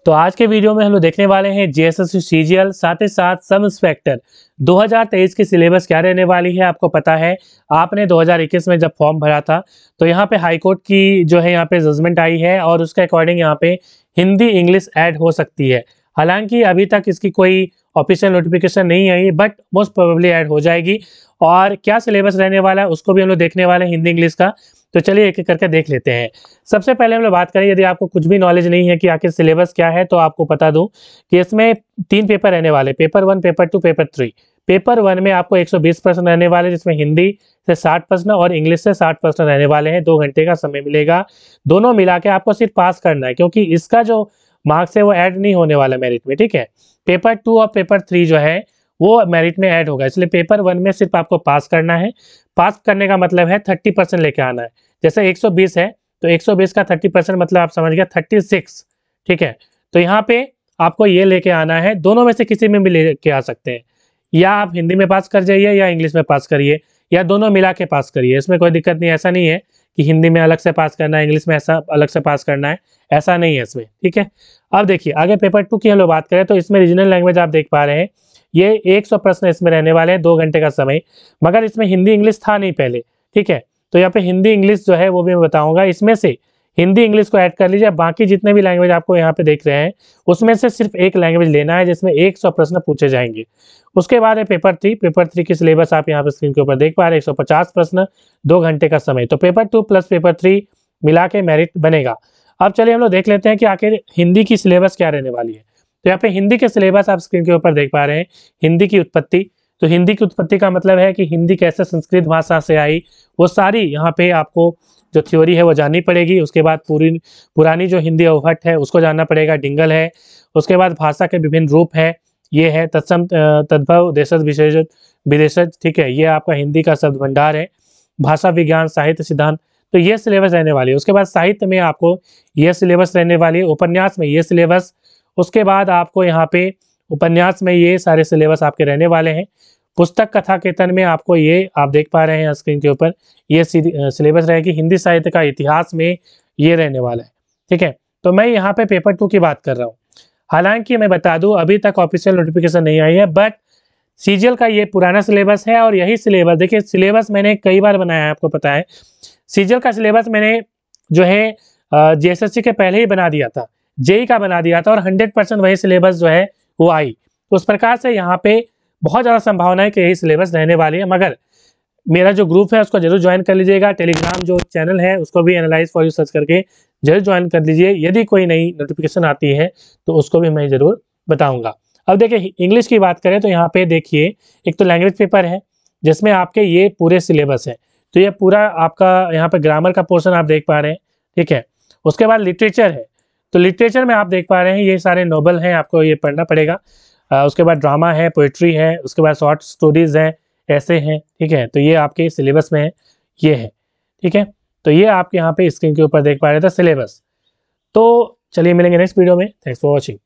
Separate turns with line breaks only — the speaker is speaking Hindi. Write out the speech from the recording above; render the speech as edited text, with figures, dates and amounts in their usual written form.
तो आज के वीडियो में हम लोग देखने वाले हैं जेएसएससी सीजीएल साथ ही साथ सब इंस्पेक्टर 2023 की सिलेबस क्या रहने वाली है। आपको पता है आपने 2021 में जब फॉर्म भरा था तो यहाँ पे हाई कोर्ट की जो है यहाँ पे जजमेंट आई है और उसके अकॉर्डिंग यहाँ पे हिंदी इंग्लिश ऐड हो सकती है। हालांकि अभी तक इसकी कोई ऑफिशियल नोटिफिकेशन नहीं आई बट मोस्ट प्रोबेबली ऐड हो जाएगी। और क्या सिलेबस रहने वाला है उसको भी हम लोग देखने वाले हैं हिंदी इंग्लिश का। तो चलिए एक एक करके देख लेते हैं। सबसे पहले हम लोग बात करें, यदि आपको कुछ भी नॉलेज नहीं है कि आखिर सिलेबस क्या है तो आपको बता दूं कि इसमें 3 पेपर रहने वाले, पेपर 1, पेपर 2, पेपर 3। पेपर 1 में आपको 120 प्रश्न रहने वाले, जिसमें हिंदी से 60 प्रश्न और इंग्लिश से 60 प्रश्न रहने वाले हैं। 2 घंटे का समय मिलेगा, दोनों मिला के आपको सिर्फ पास करना है क्योंकि इसका जो मार्क्स है वो ऐड नहीं होने वाला मेरिट में, ठीक है। पेपर 2 और पेपर 3 जो है वो मेरिट में ऐड होगा, इसलिए पेपर 1 में सिर्फ आपको पास करना है। पास करने का मतलब है 30% लेके आना है। जैसे 120 है तो 120 का 30% मतलब आप समझ गया 36, ठीक है। तो यहाँ पे आपको ये लेके आना है, दोनों में से किसी में भी लेके आ सकते हैं, या आप हिंदी में पास कर जाइए या इंग्लिश में पास करिए या दोनों मिला के पास करिए, इसमें कोई दिक्कत नहीं। ऐसा नहीं है कि हिंदी में अलग से पास करना है, इंग्लिश में ऐसा अलग से पास करना है, ऐसा नहीं है इसमें, ठीक है। अब देखिए आगे पेपर 2 की हम लोग बात करें तो इसमें रीजनल लैंग्वेज आप देख पा रहे हैं, ये 100 प्रश्न इसमें रहने वाले हैं, 2 घंटे का समय। मगर इसमें हिंदी इंग्लिश था नहीं पहले, ठीक है। तो यहाँ पे हिंदी इंग्लिश जो है वो भी मैं बताऊंगा, इसमें से हिंदी इंग्लिश को ऐड कर लीजिए। बाकी जितने भी लैंग्वेज आपको यहाँ पे देख रहे हैं उसमें से सिर्फ एक लैंग्वेज लेना है जिसमें 100 प्रश्न पूछे जाएंगे। उसके बाद है पेपर 3। पेपर 3 की सिलेबस आप यहाँ पे स्क्रीन के ऊपर देख पा रहे हैं, 150 प्रश्न, 2 घंटे का समय। तो पेपर 2 प्लस पेपर 3 मिला के मेरिट बनेगा। अब चलिए हम लोग देख लेते हैं कि आखिर हिंदी की सिलेबस क्या रहने वाली है। तो यहाँ पे हिंदी के सिलेबस आप स्क्रीन के ऊपर देख पा रहे हैं। हिंदी की उत्पत्ति, तो हिंदी की उत्पत्ति का मतलब है कि हिंदी कैसे संस्कृत भाषा से आई, वो सारी यहाँ पे आपको जो थ्योरी है वो जाननी पड़ेगी। उसके बाद पुरानी जो हिंदी अवहट है उसको जानना पड़ेगा, डिंगल है। उसके बाद भाषा के विभिन्न रूप है, ये है तत्सम तद्भव देशज विशेषज विदेशज, ठीक है। ये आपका हिंदी का शब्द भंडार है। भाषा विज्ञान, साहित्य सिद्धांत, तो ये सिलेबस रहने वाली है। उसके बाद साहित्य में आपको ये सिलेबस रहने वाली है, उपन्यास में ये सिलेबस। उसके बाद आपको यहाँ पे उपन्यास में ये सारे सिलेबस आपके रहने वाले हैं। पुस्तक कथा कीर्तन में आपको ये आप देख पा रहे हैं स्क्रीन के ऊपर, ये सिलेबस रहेगी। हिंदी साहित्य का इतिहास में ये रहने वाला है, ठीक है। तो मैं यहाँ पे पेपर 2 की बात कर रहा हूँ। हालांकि मैं बता दूं अभी तक ऑफिशियल नोटिफिकेशन नहीं आई है, बट सीजीएल का ये पुराना सिलेबस है और यही सिलेबस, देखिए सिलेबस मैंने कई बार बनाया है, आपको पता है। सीजीएल का सिलेबस मैंने जो है जेएसएससी के पहले ही बना दिया था, जेई का बना दिया था और 100% वही सिलेबस जो है वो आई। तो उस प्रकार से यहाँ पे बहुत ज़्यादा संभावना है कि यही सिलेबस रहने वाली है। मगर मेरा जो ग्रुप है उसको जरूर ज्वाइन कर लीजिएगा, टेलीग्राम जो चैनल है उसको भी एनालाइज फॉर यू सर्च करके जरूर ज्वाइन कर लीजिए। यदि कोई नई नोटिफिकेशन आती है तो उसको भी मैं ज़रूर बताऊँगा। अब देखिए इंग्लिश की बात करें तो यहाँ पे देखिए एक तो लैंग्वेज पेपर है जिसमें आपके ये पूरे सिलेबस है। तो ये पूरा आपका यहाँ पे ग्रामर का पोर्शन आप देख पा रहे हैं, ठीक है। उसके बाद लिटरेचर है, तो लिटरेचर में आप देख पा रहे हैं ये सारे नॉवल हैं, आपको ये पढ़ना पड़ेगा। उसके बाद ड्रामा है, पोइट्री है, उसके बाद शॉर्ट स्टोरीज हैं, ऐसे हैं, ठीक है। तो ये आपके सिलेबस में है, ये है, ठीक है। तो ये आप यहाँ पे स्क्रीन के ऊपर देख पा रहे थे सिलेबस। तो चलिए मिलेंगे नेक्स्ट वीडियो में। Thanks for watching.